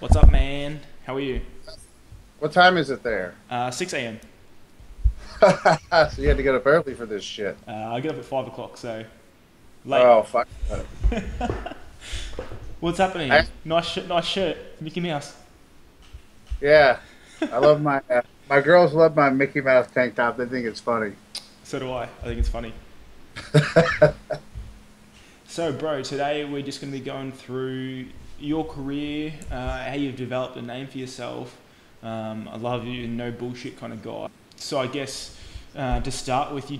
What's up, man? How are you? What time is it there? 6 a.m. So you had to get up early for this shit. I get up at 5 o'clock, so late. Oh fuck. What's I, happening? Nice shirt, Mickey Mouse. yeah, I love my girls love my Mickey Mouse tank top. They think it's funny. So do I. I think it's funny. So, bro, today we're just going to be going through your career, how you've developed a name for yourself. I love you, no bullshit kind of guy. So I guess to start with,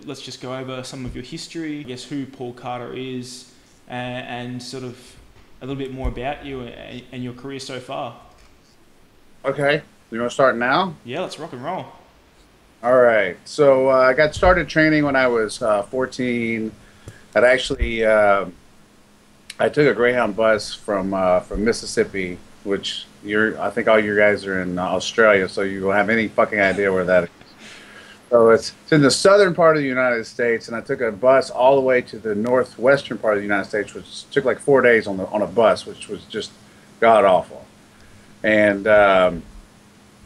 let's just go over some of your history. I guess who Paul Carter is, and sort of a little bit more about you and your career so far. Okay, you want to start now? Yeah, let's rock and roll. All right. So I got started training when I was 14. I'd actually I took a Greyhound bus from Mississippi, which I think all you guys are in Australia, so you don't have any fucking idea where that is. So it's in the southern part of the United States, and I took a bus all the way to the northwestern part of the United States, which took like 4 days on a bus, which was just god awful. And I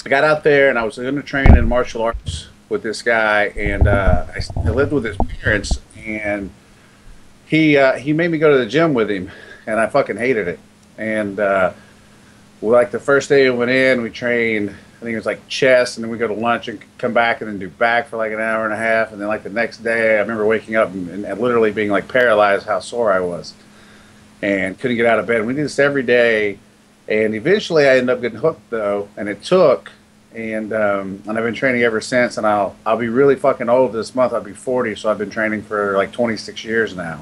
got out there, and I was going to train in martial arts with this guy, and I lived with his parents, and he made me go to the gym with him, and I fucking hated it. And like the first day we went in, we trained. I think it was like chest, and then we go to lunch and come back and then do back for like an hour and a half. And then like the next day, I remember waking up and literally being like paralyzed how sore I was and couldn't get out of bed. We did this every day, and eventually I ended up getting hooked though, and it took. And I've been training ever since. And I'll be really fucking old this month. I'll be 40, so I've been training for like 26 years now.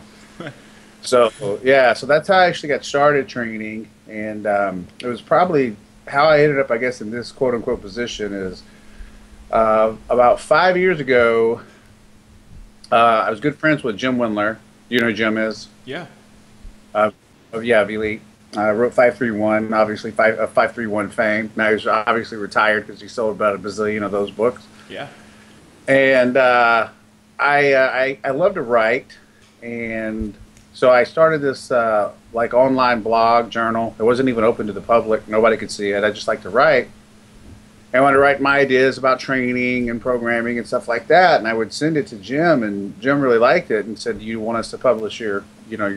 So yeah, so that's how I actually got started training, and it was probably how I ended up, I guess, in this quote unquote position is about 5 years ago. I was good friends with Jim Windler. You know who Jim is? Yeah. Yeah, of Elite. I wrote 531, obviously 531 fame. Now he's obviously retired because he sold about a bazillion of those books. Yeah. And I love to write, and so I started this like online blog journal. It wasn't even open to the public. Nobody could see it. I just like to write. I wanted to write my ideas about training and programming and stuff like that. And I would send it to Jim, and Jim really liked it and said, "Do you want us to publish your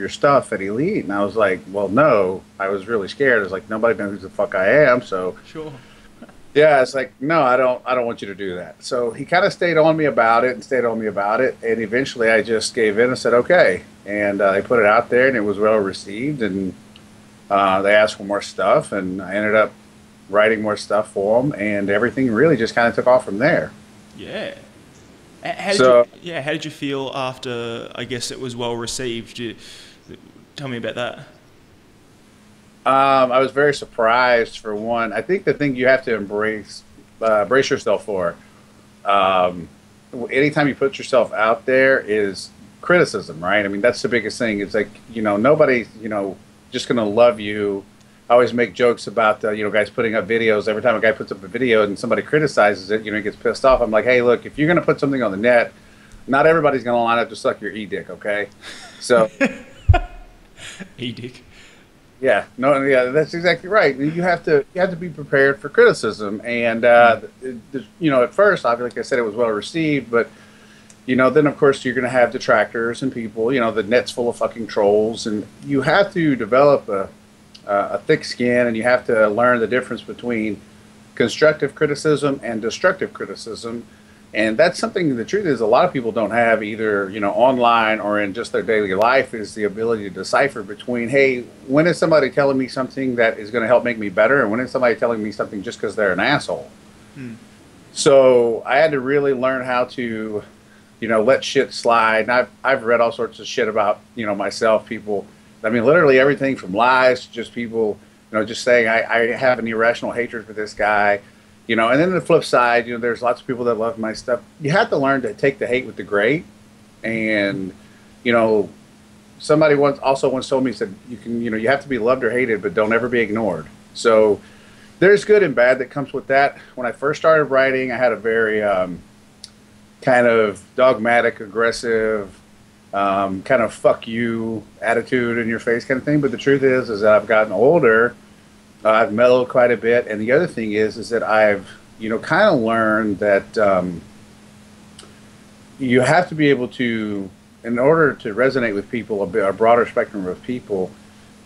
stuff at Elite?" And I was like, "Well, no." I was really scared. I was like, nobody knows who the fuck I am. So Sure. yeah, it's like, no, I don't want you to do that. So he kind of stayed on me about it and stayed on me about it. And eventually I just gave in and said, okay. And they put it out there, and it was well received. And they asked for more stuff, and I ended up writing more stuff for them. And everything really just kind of took off from there. Yeah. So How did you feel after, I guess, it was well received? Tell me about that. I was very surprised for one. I think the thing you have to brace yourself for, anytime you put yourself out there is criticism, right? I mean, that's the biggest thing. It's like, nobody's, just going to love you. I always make jokes about, guys putting up videos. Every time a guy puts up a video and somebody criticizes it, he gets pissed off. I'm like, hey, look, if you're going to put something on the net, not everybody's going to line up to suck your e-dick, okay? So, E-dick. yeah, no, yeah, that's exactly right. You have to be prepared for criticism, and at first, like I said, it was well received, but then of course you're going to have detractors and people. The net's full of fucking trolls, and you have to develop a thick skin, and you have to learn the difference between constructive criticism and destructive criticism. And that's something, the truth is, a lot of people don't have either, online or in just their daily life, is the ability to decipher between, hey, when is somebody telling me something that is going to help make me better, and when is somebody telling me something just because they're an asshole? Hmm. So I had to really learn how to, let shit slide. And I've read all sorts of shit about, myself, people. I mean, literally everything from lies to just people, just saying I have an irrational hatred for this guy. And then the flip side, there's lots of people that love my stuff. You have to learn to take the hate with the great. And, somebody once told me, said, you have to be loved or hated, but don't ever be ignored. So there's good and bad that comes with that. When I first started writing, I had a very kind of dogmatic, aggressive, kind of fuck you attitude in your face kind of thing. But the truth is that I've gotten older, I've mellowed quite a bit, and the other thing is that I've, kind of learned that you have to be able to, in order to resonate with people, a broader spectrum of people,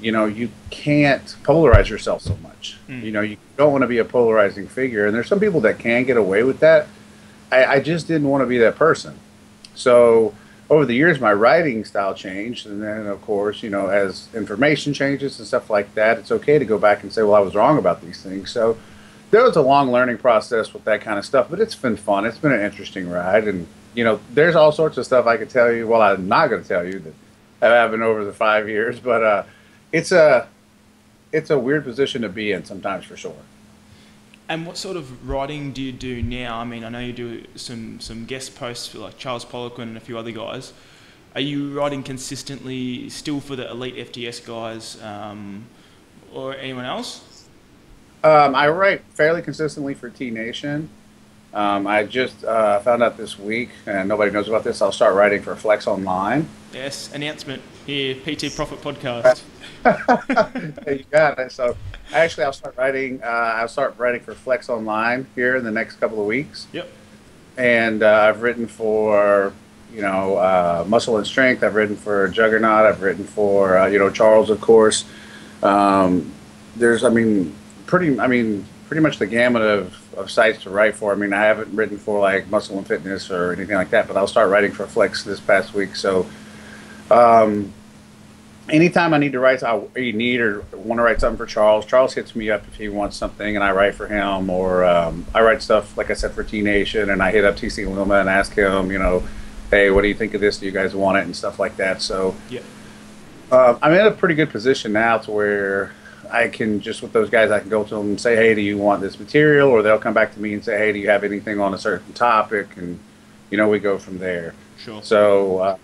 you can't polarize yourself so much. You don't want to be a polarizing figure, and there's some people that can get away with that. I just didn't want to be that person. So over the years, my writing style changed, and then, of course, as information changes and stuff like that, it's okay to go back and say, well, I was wrong about these things. So there was a long learning process with that kind of stuff, but it's been fun. It's been an interesting ride, and there's all sorts of stuff I could tell you. Well, I'm not going to tell you that have happened over the 5 years, but it's a weird position to be in sometimes, for sure. And what sort of writing do you do now? I mean, I know you do some guest posts for like Charles Poliquin and a few other guys. Are you writing consistently still for the elite FTS guys or anyone else? I write fairly consistently for T Nation. I just found out this week, and nobody knows about this, I'll start writing for Flex Online. Yes, announcement here, PT Profit Podcast. You got it. So actually, I'll start writing for Flex Online here in the next couple of weeks. Yep. And I've written for Muscle and Strength. I've written for Juggernaut. I've written for Charles, of course. There's pretty much the gamut of sites to write for. I mean, I haven't written for like Muscle and Fitness or anything like that, but I'll start writing for Flex this past week. So anytime I need to write, or want to write something for Charles hits me up if he wants something, and I write for him. Or I write stuff, like I said, for T Nation, and I hit up TC Luma and ask him, hey, what do you think of this? Do you guys want it? And stuff like that. So yeah. I'm in a pretty good position now to where I can just, with those guys, I can go to them and say, hey, do you want this material? Or they'll come back to me and say, hey, do you have anything on a certain topic? And, we go from there. Sure. So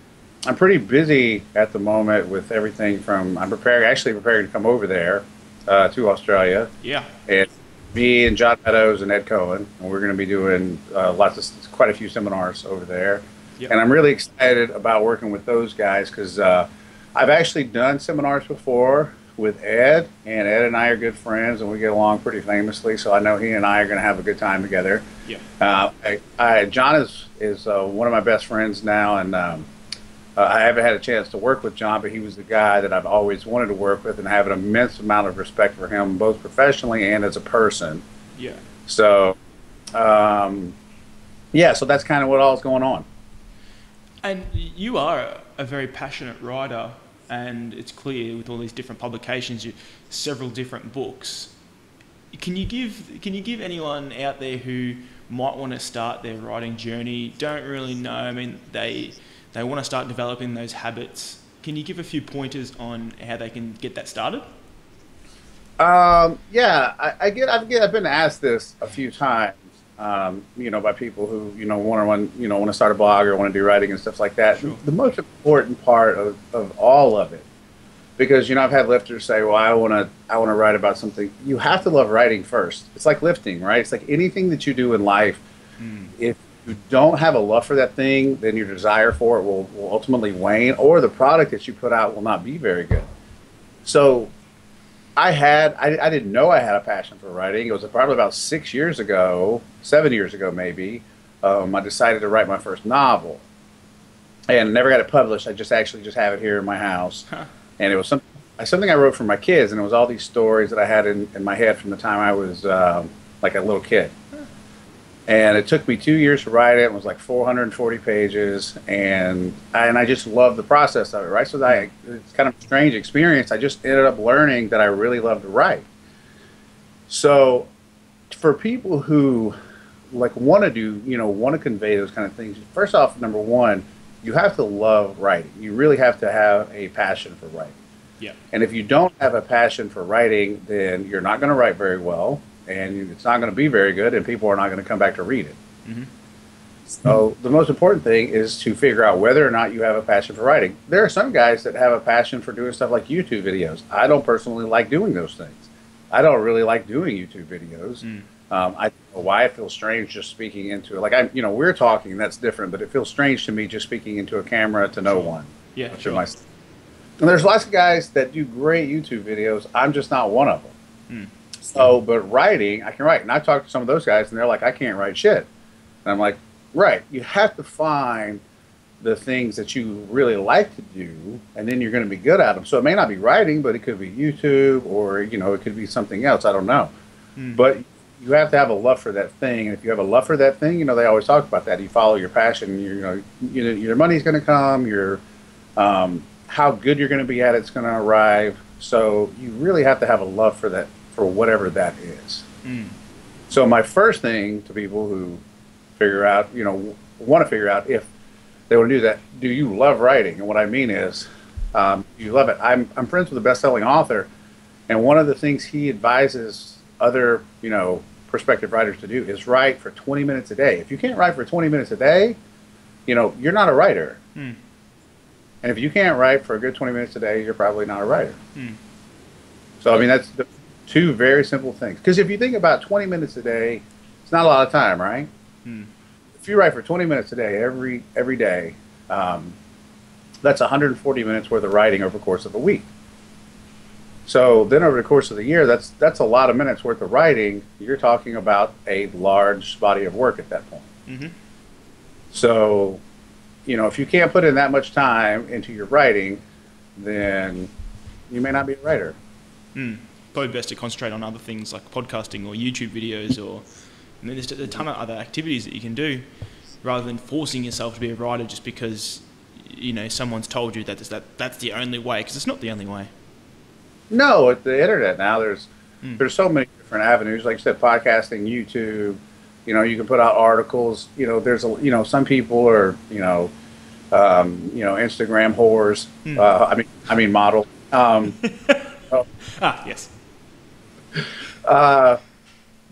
I'm pretty busy at the moment with everything from, I'm preparing to come over there to Australia. Yeah. And me and John Meadows and Ed Cohen, and we're going to be doing quite a few seminars over there. Yep. And I'm really excited about working with those guys because I've actually done seminars before with Ed, and Ed and I are good friends, and we get along pretty famously. So I know he and I are going to have a good time together. Yeah. John is one of my best friends now, and I haven't had a chance to work with John, but he was the guy that I've always wanted to work with, and I have an immense amount of respect for him, both professionally and as a person. Yeah. So, so that's kind of what all's going on. And you are a very passionate writer, and it's clear with all these different publications, several different books. Can you give anyone out there who might want to start their writing journey, don't really know, I mean, they want to start developing those habits? Can you give a few pointers on how they can get that started? I've been asked this a few times, by people who want to start a blog or want to do writing and stuff like that. Sure. The most important part of all of it, because I've had lifters say, well, I want to write about something. You have to love writing first. It's like lifting, right? It's like anything that you do in life. If you don't have a love for that thing, then your desire for it will ultimately wane, or the product that you put out will not be very good. So I didn't know I had a passion for writing. It was probably about 7 years ago maybe, I decided to write my first novel, and never got it published. I just have it here in my house. Huh. And it was something I wrote for my kids, and it was all these stories that I had in my head from the time I was like a little kid. And it took me 2 years to write it. It was like 440 pages, and I just loved the process of it, right? So it's kind of a strange experience. I just ended up learning that I really love to write. So for people who want to convey those kind of things, first off, number one, you have to love writing. You really have to have a passion for writing. Yeah. And if you don't have a passion for writing, then you're not going to write very well, and it's not going to be very good, and people are not going to come back to read it. Mm-hmm. So the most important thing is to figure out whether or not you have a passion for writing. There are some guys that have a passion for doing stuff like YouTube videos. I don't personally like doing those things. I don't really like doing YouTube videos. I don't know why it feels strange just speaking into it. Like we're talking, that's different, but it feels strange to me just speaking into a camera to no one. Yeah, sure. And there's lots of guys that do great YouTube videos. I'm just not one of them. So, but writing, I can write. And I talked to some of those guys, and they're like, I can't write shit. And I'm like, right. You have to find the things that you really like to do, and then you're going to be good at them. So it may not be writing, but it could be YouTube, or it could be something else. I don't know. But you have to have a love for that thing, and if you have a love for that thing, they always talk about that. You follow your passion. Your money's going to come. Your how good you're going to be at it's going to arrive. So you really have to have a love for that, for whatever that is. So my first thing to people who figure out, want to figure out if they want to do that, do you love writing? And what I mean is, you love it. I'm friends with a best-selling author, and one of the things he advises other, prospective writers to do is write for 20 minutes a day. If you can't write for 20 minutes a day, you're not a writer. And if you can't write for a good 20 minutes a day, you're probably not a writer. So, I mean, that's the two very simple things. Because if you think about 20 minutes a day, it's not a lot of time, right? If you write for 20 minutes a day every day, that's 140 minutes worth of writing over the course of a week. So then over the course of the year, that's a lot of minutes worth of writing. You're talking about a large body of work at that point. So, if you can't put in that much time into your writing, then you may not be a writer. Probably best to concentrate on other things like podcasting or YouTube videos, or there's a ton of other activities that you can do, rather than forcing yourself to be a writer just because someone's told you that's the only way, because it's not the only way. No, at the internet now, there's so many different avenues. Like you said, podcasting, YouTube. You can put out articles. There's some people are Instagram whores. I mean model. Yes.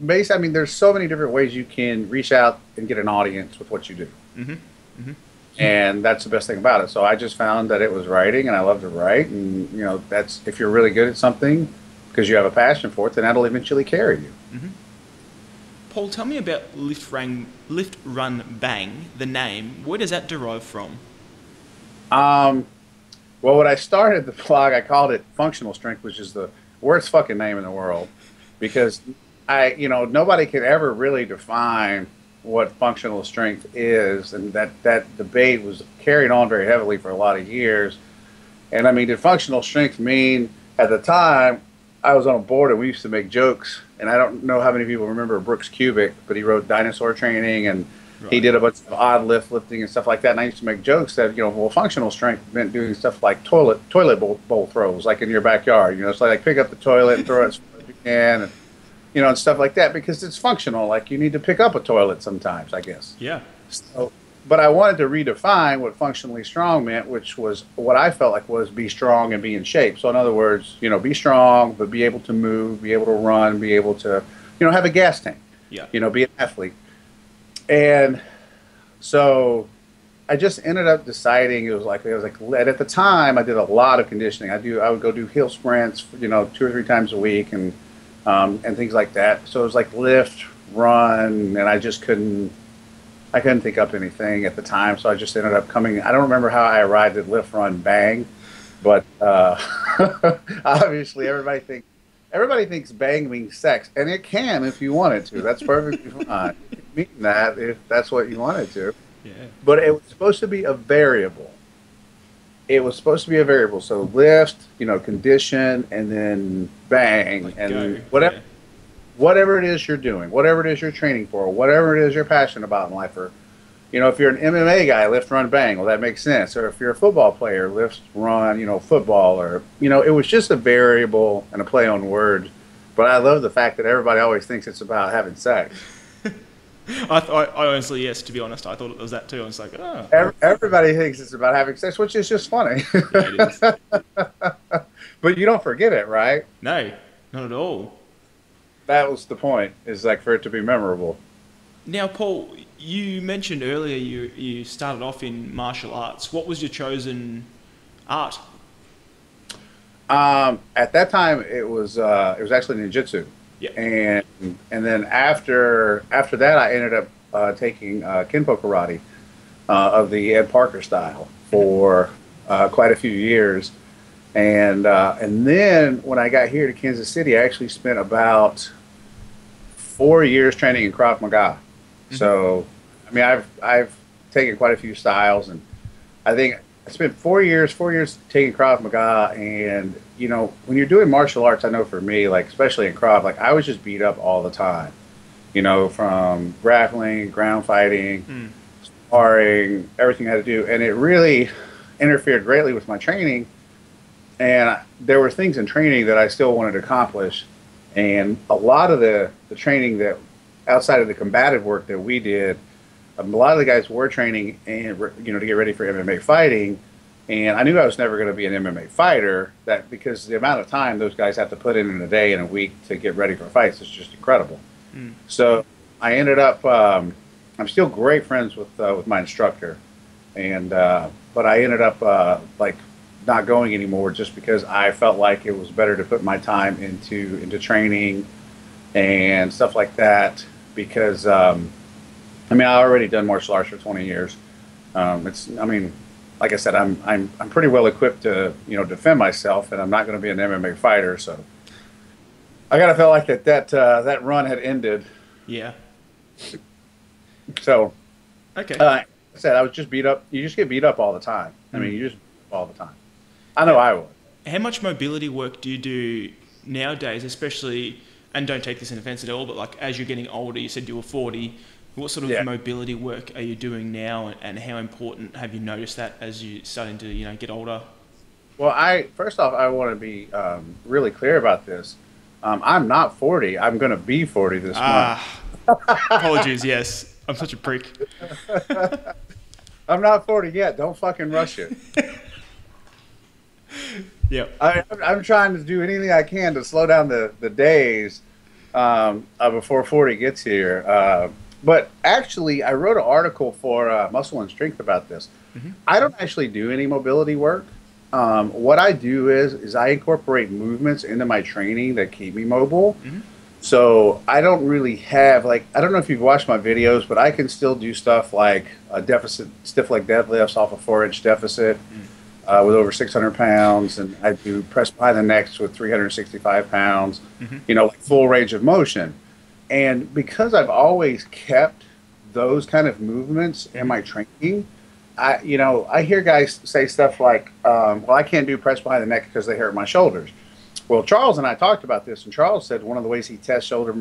Basically, there's so many different ways you can reach out and get an audience with what you do. And that's the best thing about it. So I just found that it was writing, and I love to write. And, that's, if you're really good at something because you have a passion for it, then that'll eventually carry you. Paul, tell me about Lift Run Bang, the name. Where does that derive from? Well, when I started the blog, I called it Functional Strength, which is the worst fucking name in the world, because nobody could ever really define what functional strength is, and that debate was carried on very heavily for a lot of years. And did functional strength mean, at the time, I was on a board and we used to make jokes, and I don't know how many people remember Brooks Kubik, but he wrote Dinosaur Training, and he did a bunch of odd lifting and stuff like that, and I used to make jokes that, functional strength meant doing stuff like toilet bowl throws, like in your backyard, it's like pick up the toilet and throw it as far as you can, and and stuff like that, because it's functional. Like, you need to pick up a toilet sometimes, I guess. Yeah. So, but I wanted to redefine what functionally strong meant, which was what I felt like was be strong and be in shape. So in other words, be strong, but be able to move, be able to run, be able to, have a gas tank. Yeah. Be an athlete. And so I just ended up deciding it was like at the time I did a lot of conditioning. I would go do hill sprints, 2 or 3 times a week, and things like that. So it was like lift, run, and I couldn't think up anything at the time. So I just ended up I don't remember how I arrived at lift, run, bang, but obviously everybody thinks bang means sex, and it can if you want it to. That's perfectly fine. You can mean that if that's what you wanted to. Yeah. But it was supposed to be a variable. So lift, condition, and then bang, like and whatever it is you're doing, whatever it is you're training for, whatever it is you're passionate about in life, or, if you're an MMA guy, lift, run, bang. Well, that makes sense. Or if you're a football player, lift, run, football, or, it was just a variable and a play on words. But I love the fact that everybody always thinks it's about having sex. I honestly, yes, to be honest, I thought it was that too. I was like, oh. Everybody thinks it's about having sex, which is just funny. Yeah, it is. But you don't forget it, right? No, not at all. That was the point, is like for it to be memorable. Now, Paul, you mentioned earlier you started off in martial arts. What was your chosen art? At that time, it was actually ninjutsu. Yeah. And then after that, I ended up taking Kenpo karate of the Ed Parker style for quite a few years. And then when I got here to Kansas City, I actually spent about 4 years training in Krav Maga. So, I mean, I've taken quite a few styles, and I think I spent 4 years taking Krav Maga. And you know, when you're doing martial arts, I know for me, like especially in Krav, like I was just beat up all the time. You know, from grappling, ground fighting, sparring, everything I had to do, and it really interfered greatly with my training. And there were things in training that I still wanted to accomplish. And a lot of the training that outside of the combative work that we did, a lot of the guys were training and, you know, to get ready for MMA fighting. And I knew I was never going to be an MMA fighter, that because the amount of time those guys have to put in a day and a week to get ready for fights is just incredible. So I ended up, I'm still great friends with my instructor, and but I ended up like not going anymore just because I felt like it was better to put my time into training and stuff like that. Because I mean, I already done martial arts for 20 years. I mean, like I said, I'm pretty well equipped to, you know, defend myself, and I'm not going to be an MMA fighter. So I gotta feel like that run had ended. Yeah. So, okay. I said I was just beat up. You just get beat up all the time. I mean, you just beat up all the time. I know I would. How much mobility work do you do nowadays, especially, and don't take this in offense at all, but like as you're getting older, you said you were 40, what sort of mobility work are you doing now, and how important have you noticed that as you're starting to, you know, get older? Well, first off, I want to be really clear about this. I'm not 40. I'm going to be 40 this month. Apologies, yes. I'm such a prick. I'm not 40 yet. Don't fucking rush it. Yeah. I'm trying to do anything I can to slow down the days before 40 gets here. But actually, I wrote an article for Muscle and Strength about this. I don't actually do any mobility work. What I do is I incorporate movements into my training that keep me mobile. So I don't really have, like, I don't know if you've watched my videos, but I can still do stuff like a deficit, stiff leg deadlifts off a 4-inch deficit with over 600 pounds. And I do press by the necks with 365 pounds, you know, like full range of motion. And because I've always kept those kind of movements in my training, I hear guys say stuff like, well, I can't do press behind the neck because they hurt my shoulders. Well, Charles and I talked about this, and Charles said one of the ways he tests shoulder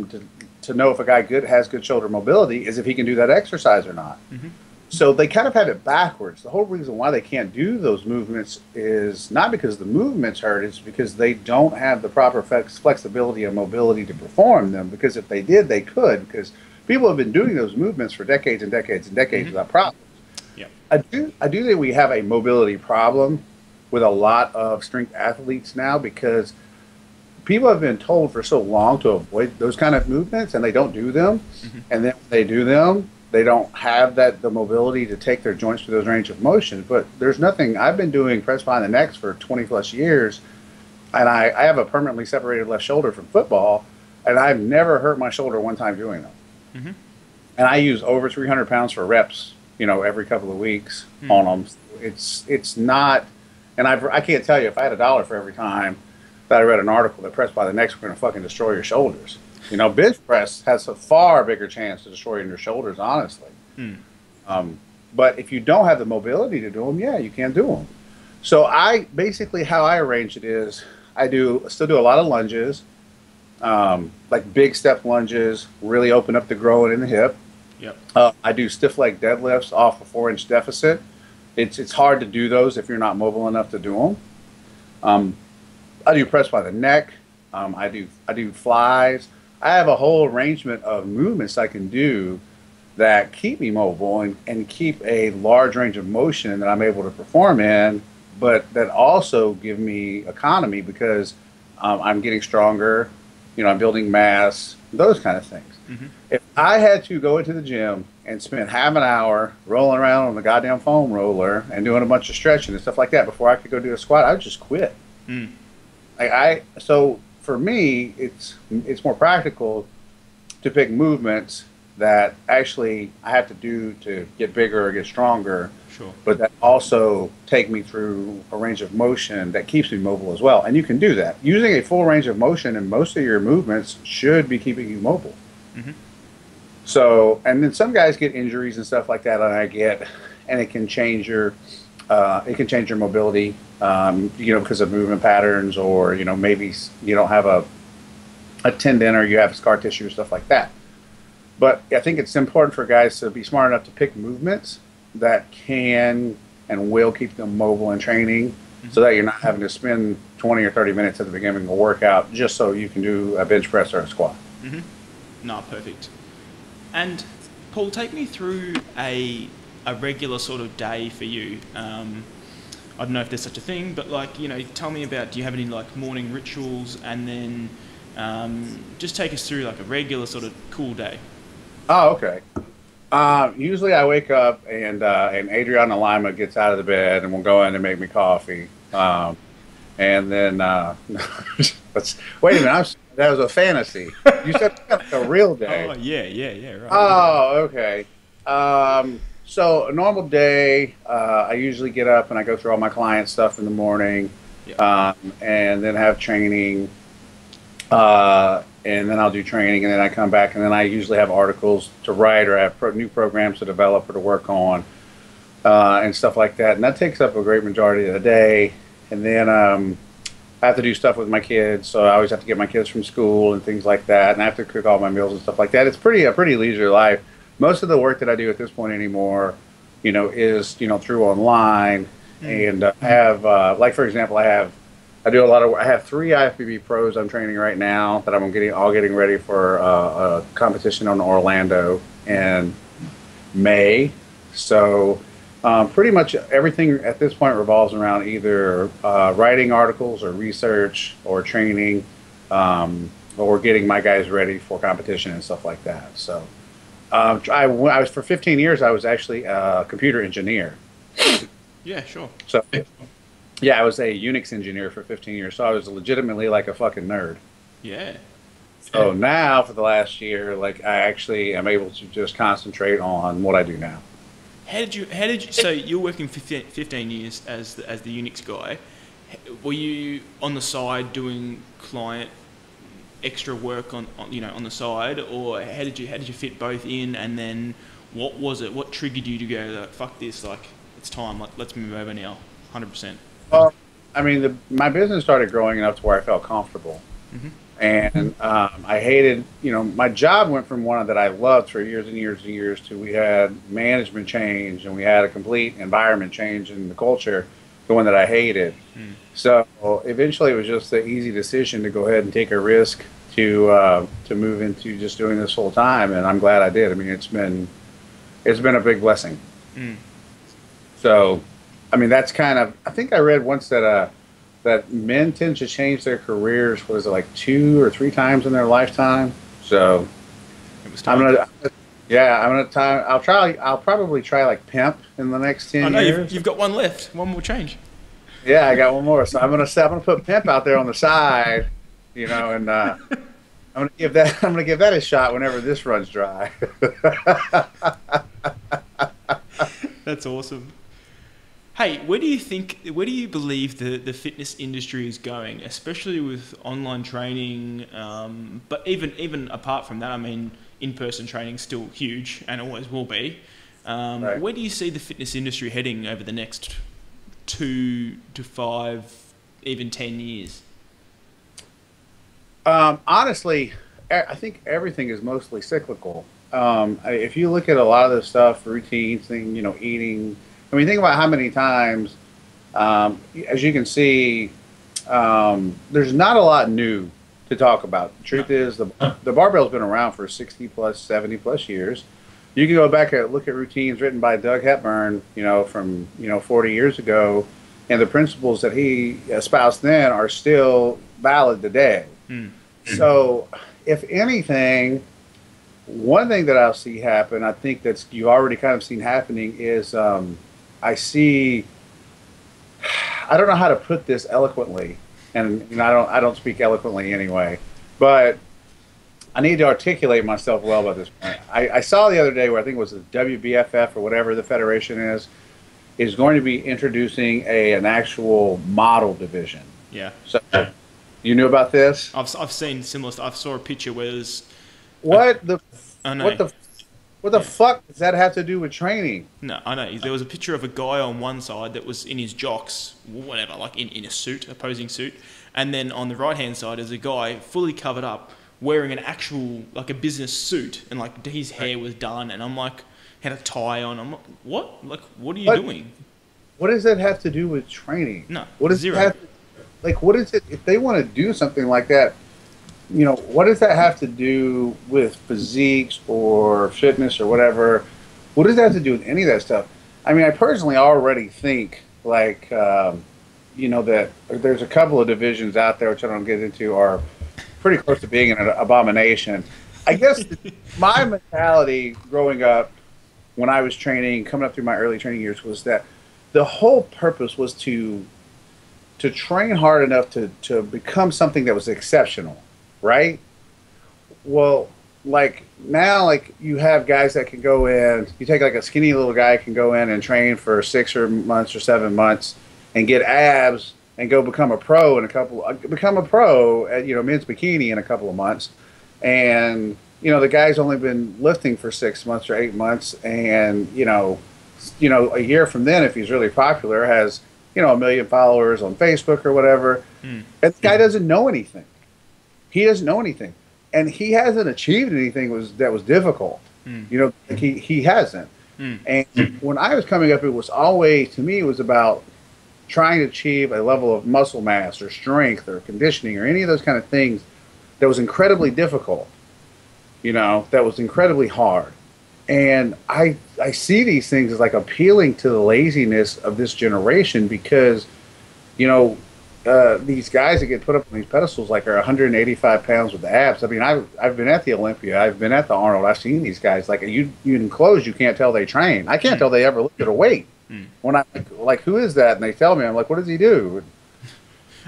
to know if a guy has good shoulder mobility is if he can do that exercise or not. So they kind of have it backwards. The whole reason why they can't do those movements is not because the movements hurt, it's because they don't have the proper flexibility and mobility to perform them. Because if they did, they could, because people have been doing those movements for decades and decades and decades without problems. I do think we have a mobility problem with a lot of strength athletes now, because people have been told for so long to avoid those kind of movements, and they don't do them. And then when they do them, they don't have the mobility to take their joints to those range of motion. But there's nothing. I've been doing press behind the necks for 20 plus years, and I have a permanently separated left shoulder from football, and I've never hurt my shoulder one time doing them. And I use over 300 pounds for reps, you know, every couple of weeks on them. It's not, and I can't tell you, if I had $1 for every time that I read an article that press by the necks were going to fucking destroy your shoulders. You know, bench press has a far bigger chance to destroy your shoulders, honestly. But if you don't have the mobility to do them, yeah, you can't do them. So basically how I arrange it is I still do a lot of lunges, like big step lunges, really open up the groin and the hip. I do stiff leg deadlifts off a 4-inch deficit. It's hard to do those if you're not mobile enough to do them. I do press by the neck. I do flies. I have a whole arrangement of movements I can do that keep me mobile and keep a large range of motion that I'm able to perform in, but that also give me economy because I'm getting stronger. You know, I'm building mass, those kind of things. If I had to go into the gym and spend half an hour rolling around on the goddamn foam roller and doing a bunch of stretching and stuff like that before I could go do a squat, I would just quit. So for me, it's more practical to pick movements that actually I have to do to get bigger or get stronger, Sure. but that also take me through a range of motion that keeps me mobile as well. And you can do that. Using a full range of motion in most of your movements should be keeping you mobile. Hmm. So, and then some guys get injuries and stuff like that, and it can change your mobility, because of movement patterns, or, maybe you don't have a tendon, or you have scar tissue or stuff like that. But I think it's important for guys to be smart enough to pick movements that can and will keep them mobile in training, so that you're not having to spend 20 or 30 minutes at the beginning of a workout just so you can do a bench press or a squat. Hmm. No, perfect. And Paul, take me through a regular sort of day for you. I don't know if there's such a thing, but tell me about, do you have any morning rituals, and then just take us through a regular sort of cool day. Oh, okay. Usually I wake up and Adriana Lima gets out of the bed and will go in and make me coffee. And then wait a minute, that was a fantasy. You said a real day. Oh yeah, right. Oh, okay. So a normal day, I usually get up and I go through all my client stuff in the morning, and then have training, and then I'll do training, and then I come back, and then I usually have articles to write, or I have new programs to develop or to work on, and stuff like that. And that takes up a great majority of the day. And then I have to do stuff with my kids, so I always have to get my kids from school and things like that, and I have to cook all my meals and stuff like that. It's a pretty leisure life. Most of the work that I do at this point anymore, is through online, and I have for example, I have 3 IFBB pros I'm training right now that I'm getting ready for a competition on Orlando in May. So pretty much everything at this point revolves around either writing articles or research or training, or getting my guys ready for competition and stuff like that. So I was, for 15 years, I was actually a computer engineer. Yeah, sure. So yeah, I was a Unix engineer for 15 years. So I was legitimately like a fucking nerd. Yeah. So now for the last year, I actually am able to just concentrate on what I do now. How did you, so you're working 15 years as the Unix guy. Were you on the side doing client extra work on the side, or how did you fit both in? And then what was it? What triggered you to go, fuck this, it's time, let's move over now, 100%? Well, I mean, my business started growing enough to where I felt comfortable. Mm-hmm. And I hated, my job went from one that I loved for years and years and years to, we had management change, and we had a complete environment change in the culture, the one that I hated. Mm. So eventually it was just the easy decision to go ahead and take a risk to move into just doing this full time. And I'm glad I did. I mean, it's been a big blessing. Mm. So, I mean, that's kind of, I think I read once that men tend to change their careers, 2 or 3 times in their lifetime. So I'll probably try pimp in the next 10 years. You've got one left. One more change. Yeah, I got one more. So I'm gonna put pimp out there on the side, and I'm gonna give that a shot whenever this runs dry. That's awesome. Hey, where do you believe the fitness industry is going, especially with online training? But even apart from that, I mean, in-person training is still huge and always will be. Right. Where do you see the fitness industry heading over the next 2 to 5, even 10 years? Honestly, I think everything is mostly cyclical. If you look at a lot of the stuff, routines, eating. I mean, think about how many times, as you can see, there's not a lot new to talk about. The truth is, the barbell's been around for 60 plus, 70 plus years. You can go back and look at routines written by Doug Hepburn, from 40 years ago, and the principles that he espoused then are still valid today. Mm. So, if anything, one thing that I'll see happen, I think that's you've already kind of seen happening, is I don't know how to put this eloquently, and I don't speak eloquently anyway, but I need to articulate myself well about this point. I saw the other day where I think it was the WBFF or whatever the federation is going to be introducing an actual model division. Yeah. So you knew about this? I've seen similar stuff. I saw a picture where there's What the I know. what the fuck does that have to do with training? No, I know. There was a picture of a guy on one side that was in his jocks, whatever, like in a suit, a posing suit. And then on the right-hand side is a guy fully covered up, wearing an actual, like a business suit. And like his hair was done. And I'm like, had a tie on. I'm like, what? Like, what are you doing? What does that have to do with training? No, what does zero. It have to, like, what is it, if they want to do something like that, you know, what does that have to do with physiques or fitness or whatever? What does that have to do with any of that stuff? I mean, I personally already think, like, you know, that there's a couple of divisions out there, which I don't get into, are pretty close to being an abomination. I guess my mentality growing up, when I was training, coming up through my early training years, was that the whole purpose was to train hard enough to become something that was exceptional. Right? Well, like now, like you have guys that can go in. You take like a skinny little guy can go in and train for 6 months or 7 months and get abs and go become a pro in become a pro at, you know, men's bikini in a couple of months. And you know the guy's only been lifting for 6 months or 8 months, and you know a year from then, if he's really popular, has 1 million followers on Facebook or whatever. And the guy doesn't know anything. He doesn't know anything, and he hasn't achieved anything that was difficult. You know, like he hasn't. And when I was coming up, it was always, to me, it was about trying to achieve a level of muscle mass or strength or conditioning or any of those kind of things that was incredibly difficult. You know, that was incredibly hard. And I see these things as like appealing to the laziness of this generation because, you know, these guys that get put up on these pedestals like are 185 pounds with abs. I mean, I've been at the Olympia, I've been at the Arnold, I've seen these guys. Like you in clothes, you can't tell they train. I can't tell they ever lifted a weight. When I like, who is that? And they tell me, I'm like, what does he do?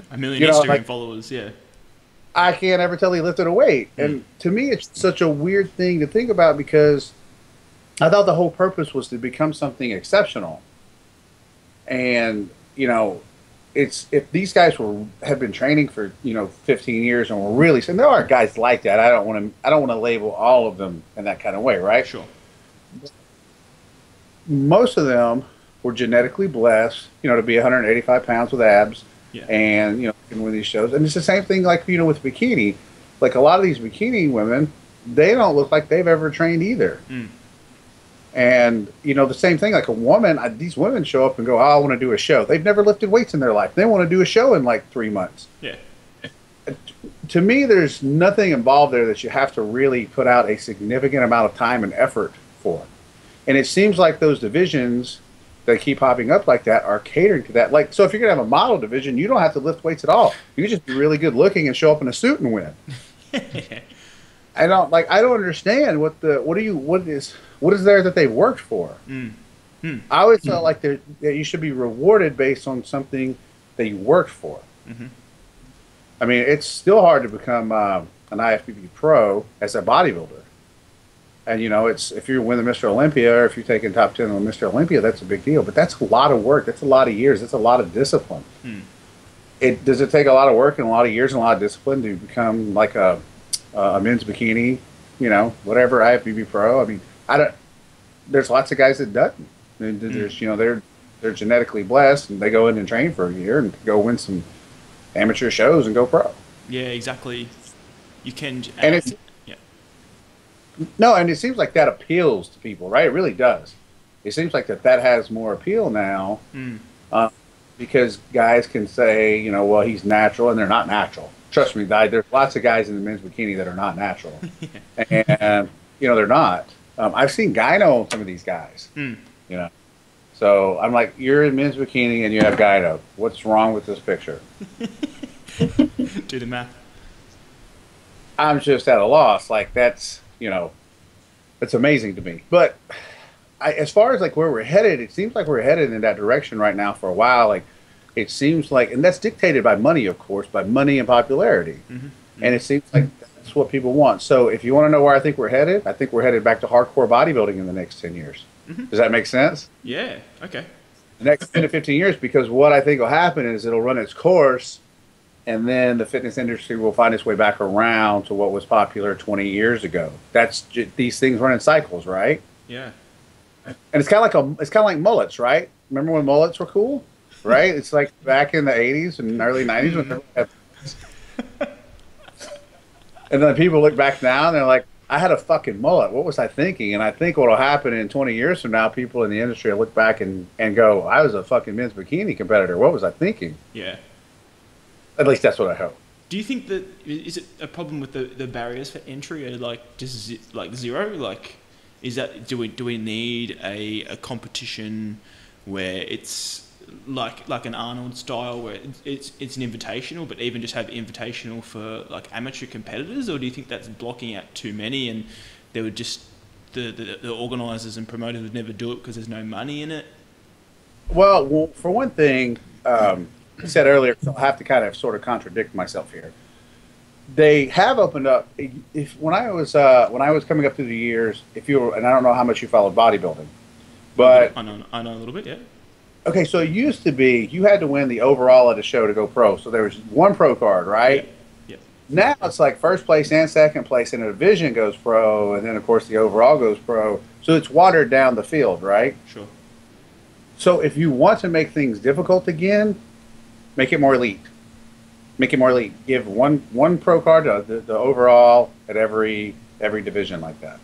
1 million Instagram followers, yeah. I can't ever tell he lifted a weight. And to me, it's such a weird thing to think about because I thought the whole purpose was to become something exceptional. And, you know, it's if these guys have been training for 15 years and were really, and there are guys like that. I don't want to label all of them in that kind of way, right? Sure. Most of them were genetically blessed, to be 185 pounds with abs, and can win these shows. And it's the same thing like with bikini. Like a lot of these bikini women, they don't look like they've ever trained either. And, the same thing, like a woman, these women show up and go, oh, I want to do a show. They've never lifted weights in their life. They want to do a show in like 3 months. Yeah. To me, there's nothing involved there that you have to really put out a significant amount of time and effort for. And it seems like those divisions that keep popping up like that are catering to that. Like, so if you're going to have a model division, you don't have to lift weights at all. You can just be really good looking and show up in a suit and win. I don't understand what is there that they've worked for. I always felt like that you should be rewarded based on something that you worked for. I mean, it's still hard to become an IFBB pro as a bodybuilder. And it's if you're winning Mr. Olympia or if you're taking top 10 on Mr. Olympia, that's a big deal. But that's a lot of work. That's a lot of years. That's a lot of discipline. Does it take a lot of work and a lot of years and a lot of discipline to become like a men's bikini, whatever IFBB pro? I mean, there's lots of guys that doesn't. There's they're genetically blessed and they go in and train for a year and go win some amateur shows and go pro. Yeah, exactly. You can. And it's no, and it seems like that appeals to people, right? It really does. It seems like that has more appeal now because guys can say, well, he's natural, and they're not natural. Trust me, there's lots of guys in the men's bikini that are not natural, and they're not. I've seen gyno on some of these guys, So I'm like, you're in men's bikini and you have gyno. What's wrong with this picture? Do the math. I'm just at a loss. Like that's it's amazing to me. But as far as like where we're headed, it seems like we're headed in that direction right now for a while. Like it seems like, and that's dictated by money, of course, by money and popularity. And it seems like That's what people want. So if you want to know where I think we're headed, I think we're headed back to hardcore bodybuilding in the next 10 years. Does that make sense? Yeah. Okay. The next 10 to 15 years, because what I think will happen is it'll run its course, and then the fitness industry will find its way back around to what was popular 20 years ago. These things run in cycles, right? Yeah. And it's kind of like mullets, right? Remember when mullets were cool, right? It's like back in the 80s and early 90s when everyone had and then people look back now and they're like, I had a fucking mullet. What was I thinking? And I think what will happen in 20 years from now, people in the industry will look back and go, I was a fucking men's bikini competitor. What was I thinking? Yeah. At least that's what I hope. Do you think that, is it a problem with the barriers for entry are like just like zero? Like, is that, do we need a competition where it's like an Arnold style where it's an invitational, but even just have invitational for like amateur competitors, or do you think that's blocking out too many and they would just the organisers and promoters would never do it because there's no money in it? Well, for one thing, I said earlier, so I'll have to kind of sort of contradict myself here. They have opened up. When I was coming up through the years, if you were, and I don't know how much you followed bodybuilding, but I know a little bit, yeah. Okay, so it used to be you had to win the overall at a show to go pro. So there was one pro card, right? Yep. Now it's like first place and second place in a division goes pro, and then of course the overall goes pro. So it's watered down the field, right? Sure. So if you want to make things difficult again, make it more elite. Make it more elite. Give one pro card to the overall at every division like that.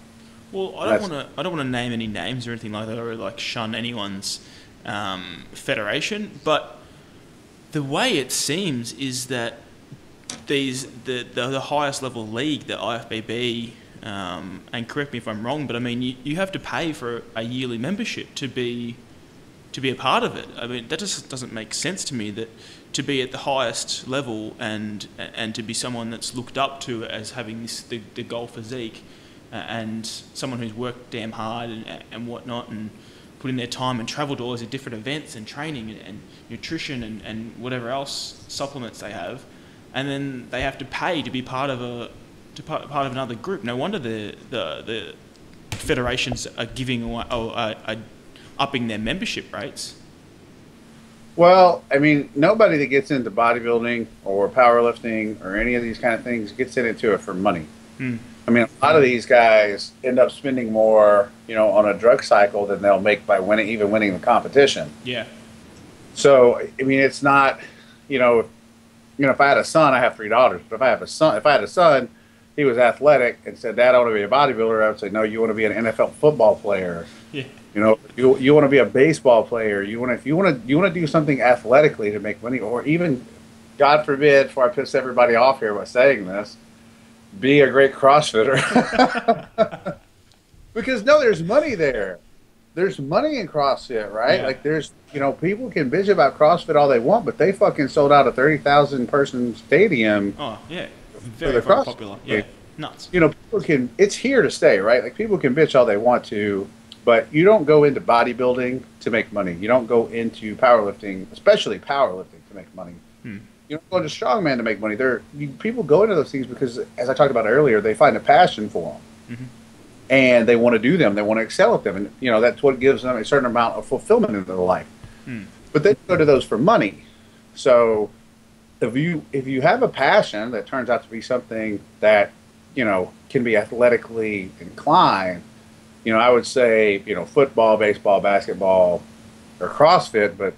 Well, I don't want to name any names or anything like that, or like shun anyone's federation, but the way it seems is that the highest level league, the IFBB, and correct me if I'm wrong, but I mean you have to pay for a yearly membership to be a part of it. I mean that just doesn't make sense to me, that to be at the highest level and to be someone that's looked up to as having the goal physique, and someone who's worked damn hard and whatnot, and put in their time and travel to all these different events and training and nutrition and whatever else supplements they have, and then they have to pay to be part of another group. No wonder the federations are giving away, are upping their membership rates. Well, I mean, nobody that gets into bodybuilding or powerlifting or any of these kind of things gets into it for money. I mean, a lot of these guys end up spending more, on a drug cycle than they'll make by winning the competition. Yeah. So, I mean, it's not, if I had a son, I have 3 daughters. But if I had a son, he was athletic and said, Dad, I want to be a bodybuilder, I would say, no, you want to be an NFL football player. Yeah. You want to be a baseball player. You want to do something athletically to make money, or even, God forbid, before I piss everybody off here by saying this, be a great CrossFitter. Because there's money there. There's money in CrossFit, right? Yeah. Like there's, people can bitch about CrossFit all they want, but they fucking sold out a 30,000 person stadium. Oh yeah, very popular. Yeah, nuts. People can. It's here to stay, right? Like people can bitch all they want to, but you don't go into bodybuilding to make money. You don't go into powerlifting, especially powerlifting, to make money. You don't go into strongman to make money. People go into those things because, as I talked about earlier, they find a passion for them. And they want to do them. They want to excel at them. And, that's what gives them a certain amount of fulfillment in their life. But they go to those for money. So if you have a passion that turns out to be something that, can be athletically inclined, I would say, football, baseball, basketball, or CrossFit, but,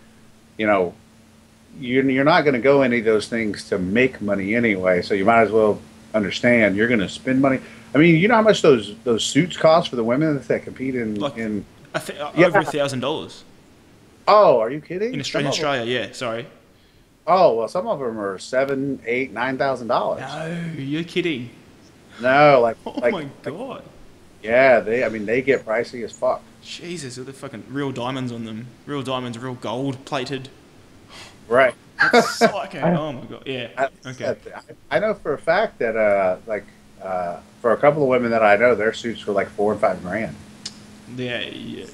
you're not going to go any of those things to make money anyway, so you might as well understand you're going to spend money. I mean, you know how much those suits cost for the women that compete in over $1,000. Oh, are you kidding? In Australia, yeah. Sorry. Oh well, some of them are $7,000, $8,000, $9,000. No, you're kidding. No, oh my god. Yeah, they get pricey as fuck. Jesus, with the fucking real diamonds on them, real diamonds, real gold plated. Right. That's psycho. Oh my god. Yeah. Okay. I know for a fact that for a couple of women that I know, their suits were like $4,000 and $5,000. Yeah,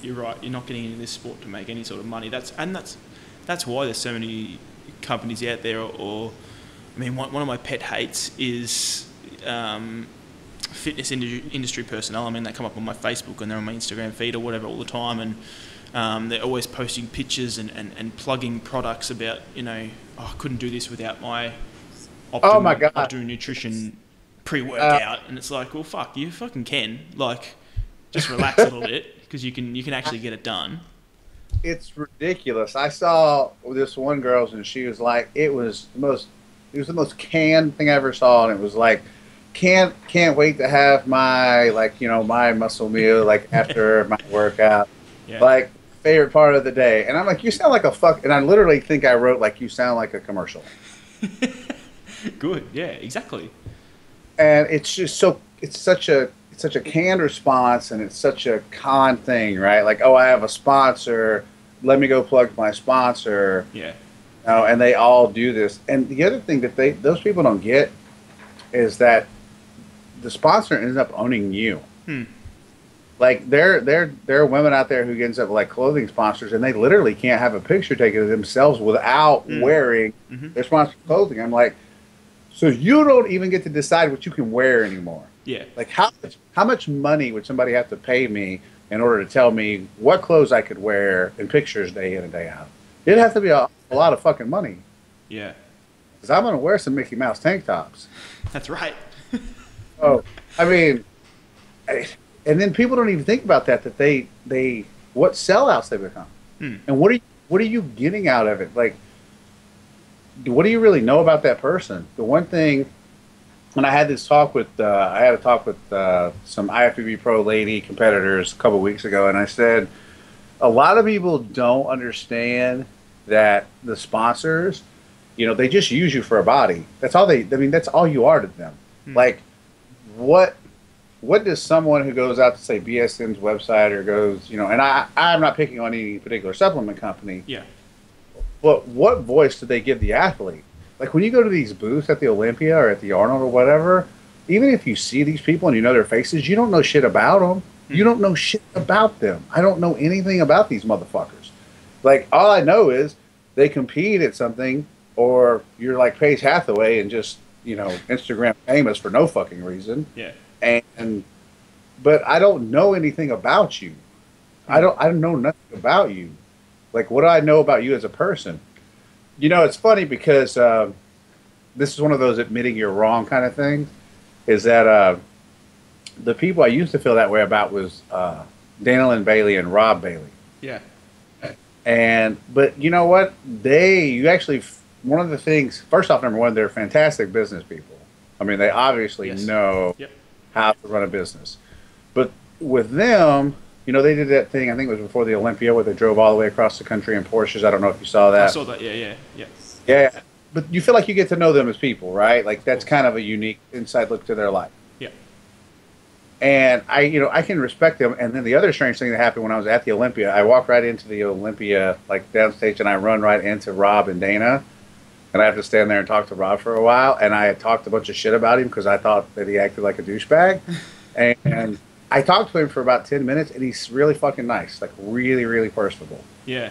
you're right. You're not getting into this sport to make any sort of money. That's why there's so many companies out there. Or I mean, one of my pet hates is fitness industry personnel. I mean, they come up on my Facebook and they're on my Instagram feed or whatever all the time, and they're always posting pictures and plugging products about, you know, oh, I couldn't do this without my Oh my God. Optimum Nutrition pre-workout, and it's like, well, fuck, you fucking can. Like, just relax a little bit, because you can actually get it done. It's ridiculous. I saw this one girl's, and she was like, it was the most canned thing I ever saw, and it was like, can't wait to have my, like, you know, my muscle meal, like, after my workout. Yeah. Like, favorite part of the day. And I'm like, you sound like a fuck, and I literally think I wrote, like, you sound like a commercial. Good, yeah, exactly. And it's just it's such a canned response, and it's such a con thing, right? Like, oh, I have a sponsor, let me go plug my sponsor. Yeah. You know, and they all do this. And the other thing that those people don't get is that the sponsor ends up owning you. Like, there are women out there who ends up like clothing sponsors, and they literally can't have a picture taken of themselves without wearing their sponsor clothing. I'm like, so you don't even get to decide what you can wear anymore. Yeah. Like, how much money would somebody have to pay me in order to tell me what clothes I could wear in pictures day in and day out? It'd have to be a lot of fucking money. Yeah. Because I'm going to wear some Mickey Mouse tank tops. That's right. Oh, I mean, and then people don't even think about that they what sellouts they become. And what are you getting out of it? Like, what do you really know about that person? The one thing, when I had this talk with some IFBB Pro lady competitors a couple weeks ago, and I said, a lot of people don't understand that the sponsors, you know, they just use you for a body. That's all that's all you are to them. Like, what does someone who goes out to, say, BSM's website, or goes, you know, and I'm not picking on any particular supplement company. Yeah. But what voice do they give the athlete? Like, when you go to these booths at the Olympia or at the Arnold or whatever, even if you see these people and you know their faces, you don't know shit about them. You don't know shit about them. I don't know anything about these motherfuckers. Like, all I know is they compete at something, or you're like Paige Hathaway and just, you know, Instagram famous for no fucking reason. Yeah. But I don't know anything about you. I don't know nothing about you. Like, what do I know about you as a person? You know, it's funny because this is one of those admitting you're wrong kind of things. Is that the people I used to feel that way about was Dana Lynn Bailey and Rob Bailey. Yeah. But you know what? One of the things, first off, number one, they're fantastic business people. I mean, they obviously know how to run a business. But with them, you know, they did that thing, I think it was before the Olympia, where they drove all the way across the country in Porsches. I don't know if you saw that. I saw that, yeah. Yeah, but you feel like you get to know them as people, right? Like, that's kind of a unique inside look to their life. Yeah. And I can respect them. And then the other strange thing that happened when I was at the Olympia, I walked right into the Olympia, like, downstage, and I run right into Rob and Dana. And I have to stand there and talk to Rob for a while. And I had talked a bunch of shit about him because I thought that he acted like a douchebag. And I talked to him for about 10 minutes, and he's really fucking nice. Like, really, really personable. Yeah.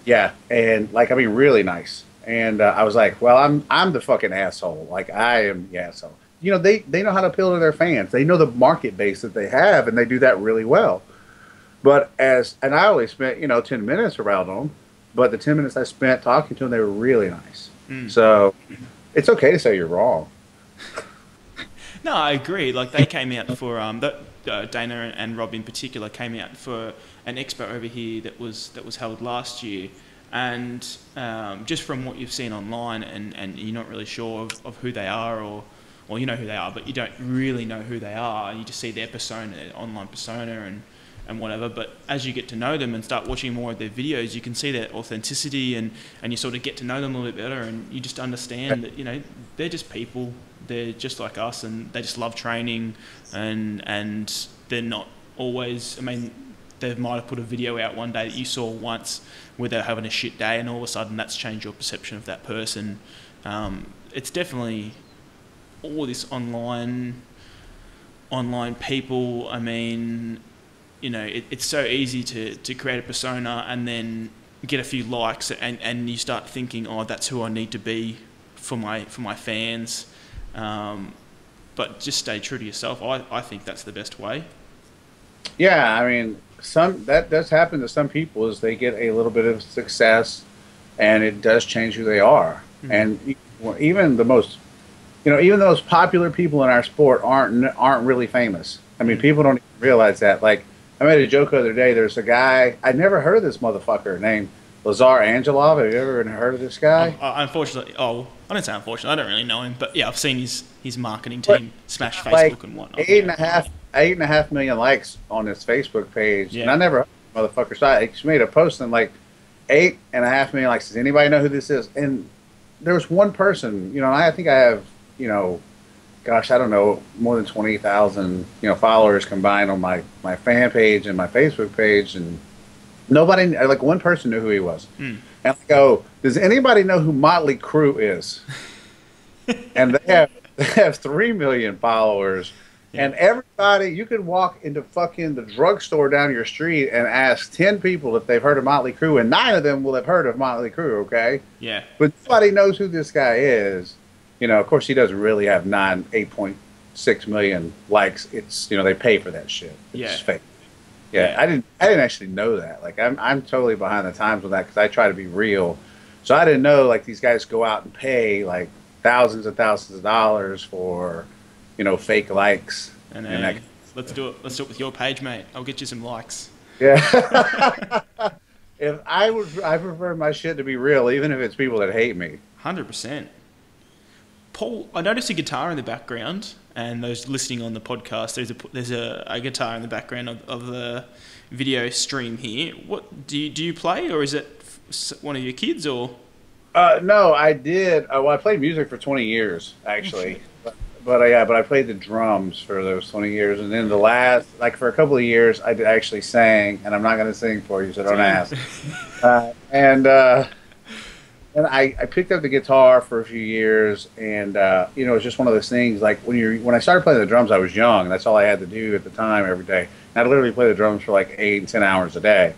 Yeah. And, like, I mean, really nice. And I was like, well, I'm the fucking asshole. Like, I am the asshole. You know, they know how to appeal to their fans. They know the market base that they have, and they do that really well. And I only spent, 10 minutes around them. But the 10 minutes I spent talking to them, they were really nice. So it's okay to say you're wrong. No, I agree. Like, they came out for Dana and Rob in particular came out for an expo over here that was held last year, and just from what you've seen online, and you're not really sure of who they are, or you know who they are, but you don't really know who they are. You just see their persona, their online persona, and whatever. But as you get to know them and start watching more of their videos, you can see their authenticity, and you sort of get to know them a little bit better, and you just understand that, they're just people. They're just like us, and they just love training, and they're not always, I mean, they might have put a video out one day that you saw once where they're having a shit day, and all of a sudden that's changed your perception of that person. It's definitely all this online people. I mean, it's so easy to create a persona and then get a few likes, and you start thinking, oh, that's who I need to be for my fans. but just stay true to yourself. I think that's the best way. Yeah, I mean, that does happen to some people is they get a little bit of success, and it does change who they are. Mm-hmm. And even the most, even those popular people in our sport aren't really famous. I mean, people don't even realize that. Like, I made a joke the other day. There's a guy I'd never heard of this motherfucker named Lazar Angelov. Have you ever heard of this guy? Unfortunately, I don't say unfortunately. I don't really know him, but yeah, I've seen his marketing team smash Facebook and whatnot. 8.5 million likes on his Facebook page, and I never heard of the motherfucker. So I just made a post and like 8.5 million likes. Does anybody know who this is? And there was one person. I think I have gosh, I don't know, more than 20,000 followers combined on my fan page and my Facebook page, and nobody, like one person knew who he was. And I go, does anybody know who Motley Crue is? And they have 3 million followers. Yeah. And everybody, you could walk into fucking the drugstore down your street and ask 10 people if they've heard of Motley Crue, and 9 of them will have heard of Motley Crue, okay? Yeah. But nobody knows who this guy is. Of course, he doesn't really have 8.6 million likes. It's they pay for that shit. It's fake. Yeah, I didn't actually know that. Like, I'm totally behind the times with that because I try to be real. So I didn't know like these guys go out and pay like thousands and thousands of dollars for fake likes. And let's do it. Let's do it with your page, mate. I'll get you some likes. Yeah. I prefer my shit to be real, even if it's people that hate me. 100%. Paul, I noticed a guitar in the background, and those listening on the podcast, there's a guitar in the background of the video stream here. What do you play, or is it one of your kids, or? No, I did. Well, I played music for 20 years actually, but I played the drums for those 20 years, and then for a couple of years, I actually sang, and I'm not going to sing for you, so don't ask. And I picked up the guitar for a few years, and it was just one of those things. Like when I started playing the drums, I was young. That's all I had to do at the time every day. And I'd literally play the drums for like 8 and 10 hours a day.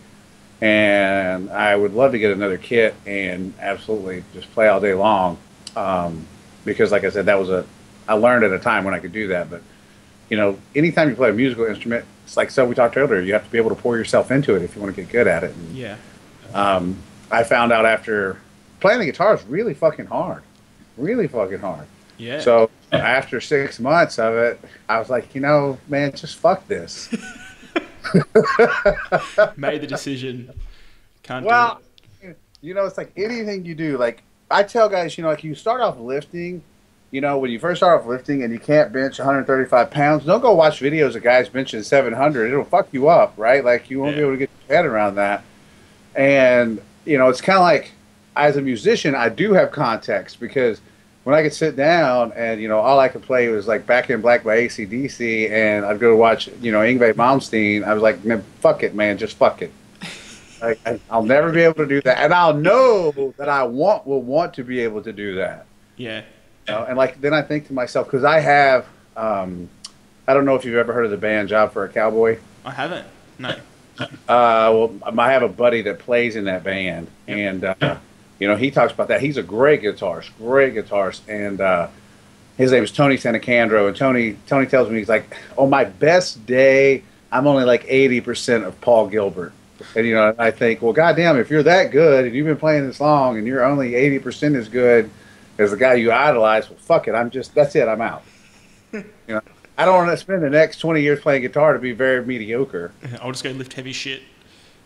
And I would love to get another kit and absolutely just play all day long, because, like I said, I learned at a time when I could do that. But anytime you play a musical instrument, it's like we talked earlier. You have to be able to pour yourself into it if you want to get good at it. And, I found out after playing the guitar is really fucking hard. Really fucking hard. Yeah. So after 6 months of it, I was like, man, just fuck this. Made the decision. Can't do it. It's like anything you do. Like, I tell guys, like you start off lifting, when you first start off lifting and you can't bench 135 pounds, don't go watch videos of guys benching 700. It'll fuck you up, right? Like, you won't be able to get your head around that. And, it's kind of like, as a musician, I do have context, because when I could sit down and, all I could play was like Back in Black by AC/DC, and I'd go to watch, Yngwie Malmsteen, I was like, man, fuck it, man, just fuck it. I'll never be able to do that. And I'll know that I will want to be able to do that. Yeah. And then I think to myself, because I have, I don't know if you've ever heard of the band Job for a Cowboy. I haven't, no. Well, I have a buddy that plays in that band, and he talks about that. He's a great guitarist, and his name is Tony Sanacandro. And Tony tells me, he's like, on my best day, I'm only like 80% of Paul Gilbert. And I think, well, goddamn, if you're that good and you've been playing this long and you're only 80% as good as the guy you idolize, well, fuck it, that's it, I'm out. I don't want to spend the next 20 years playing guitar to be very mediocre. I'll just go lift heavy shit.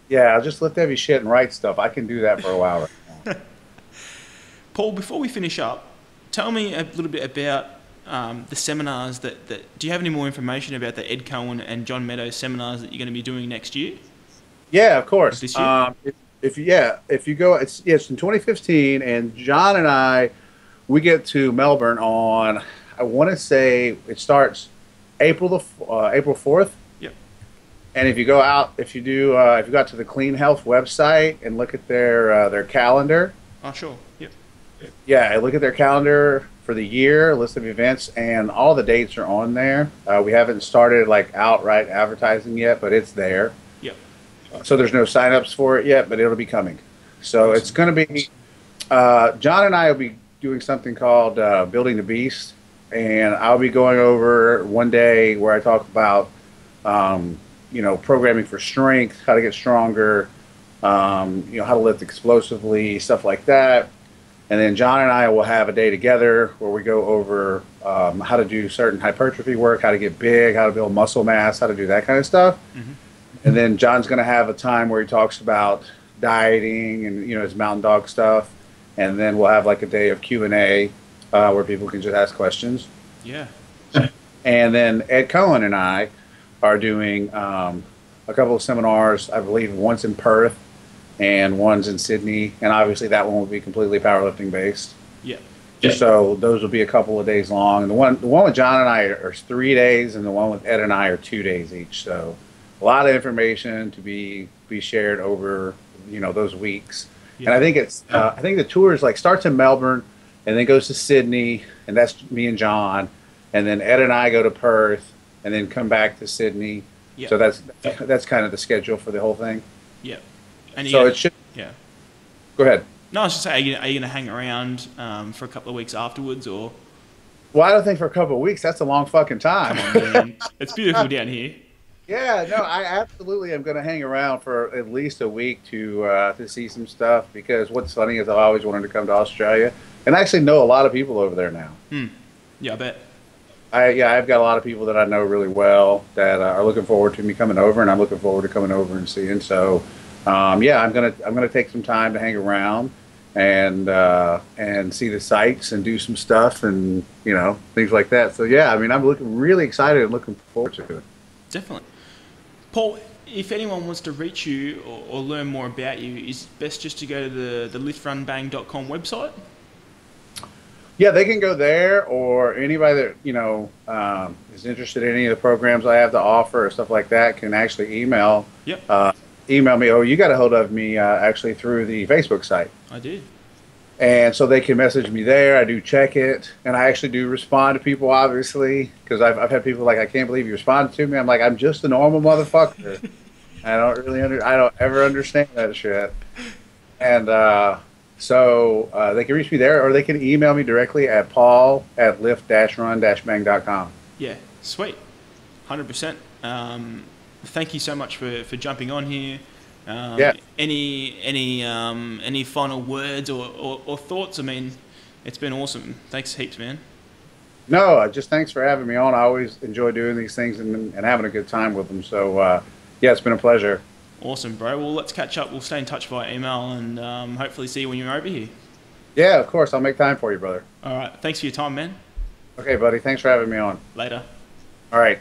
Yeah, I'll just lift heavy shit and write stuff. I can do that for a while right now. Paul, before we finish up, tell me a little bit about the seminars do you have any more information about the Ed Cohen and John Meadows seminars that you're going to be doing next year? Yeah, of course. This year? If you go, it's in 2015, and John and we get to Melbourne on, I want to say it starts April 4th. Yep. And if you go out, if you got to the Clean Health website and look at their calendar. Oh, sure. Yep. Yeah, look at their calendar for the year, list of events, and all the dates are on there. We haven't started outright advertising yet, but it's there. Yep. So there's no sign-ups for it yet, but it'll be coming. So awesome. It's going to be John and I will be doing something called Building the Beast, and I'll be going over one day where I talk about, programming for strength, how to get stronger, how to lift explosively, stuff like that. And then John and I will have a day together where we go over how to do certain hypertrophy work, how to get big, how to build muscle mass, how to do that kind of stuff. Mm-hmm. And then John's going to have a time where he talks about dieting and his mountain dog stuff. And then we'll have like a day of Q&A where people can just ask questions. Yeah. And then Ed Cohen and I are doing a couple of seminars. I believe one's in Perth and one's in Sydney, and obviously that one will be completely powerlifting based. Yeah. So those will be a couple of days long. And the one with John and I are 3 days, and the one with Ed and I are 2 days each. So a lot of information to be shared over those weeks. Yeah. And I think I think the tour is starts in Melbourne, and then goes to Sydney, and that's me and John, and then Ed and I go to Perth, and then come back to Sydney. Yeah. So that's kind of the schedule for the whole thing. Yeah. And so it should. Yeah. Go ahead. No, I was just saying, are you going to hang around for a couple of weeks afterwards, or? Well, I don't think for a couple of weeks. That's a long fucking time. Come on, man. It's beautiful down here. Yeah, no, I absolutely am going to hang around for at least a week to see some stuff, because what's funny is I've always wanted to come to Australia, and I actually know a lot of people over there now. Yeah, I bet. I've got a lot of people that I know really well that are looking forward to me coming over, and I'm looking forward to coming over and seeing. So, I'm gonna take some time to hang around and see the sights and do some stuff and things like that. So yeah, I mean, I'm really excited and looking forward to it. Definitely. Paul, if anyone wants to reach you or learn more about you, is it best just to go to the liftrunbang.com website? Yeah, they can go there, or anybody that is interested in any of the programs I have to offer or stuff like that can actually email. Yep. Email me. Oh, you got a hold of me actually through the Facebook site. I did. And so they can message me there. I do check it, and I actually do respond to people, obviously, because I've had people like, I can't believe you responded to me. I'm like, I'm just a normal motherfucker. I don't ever understand that shit. And so they can reach me there, or they can email me directly at paul@lift-run-bang.com. Yeah, sweet. 100%. Thank you so much for jumping on here. Yeah. Any final words or thoughts? I mean, it's been awesome. Thanks heaps, man. No, just thanks for having me on. I always enjoy doing these things and having a good time with them. So, yeah, it's been a pleasure. Awesome, bro. Well, let's catch up. We'll stay in touch via email and hopefully see you when you're over here. Yeah, of course. I'll make time for you, brother. All right. Thanks for your time, man. Okay, buddy. Thanks for having me on. Later. All right.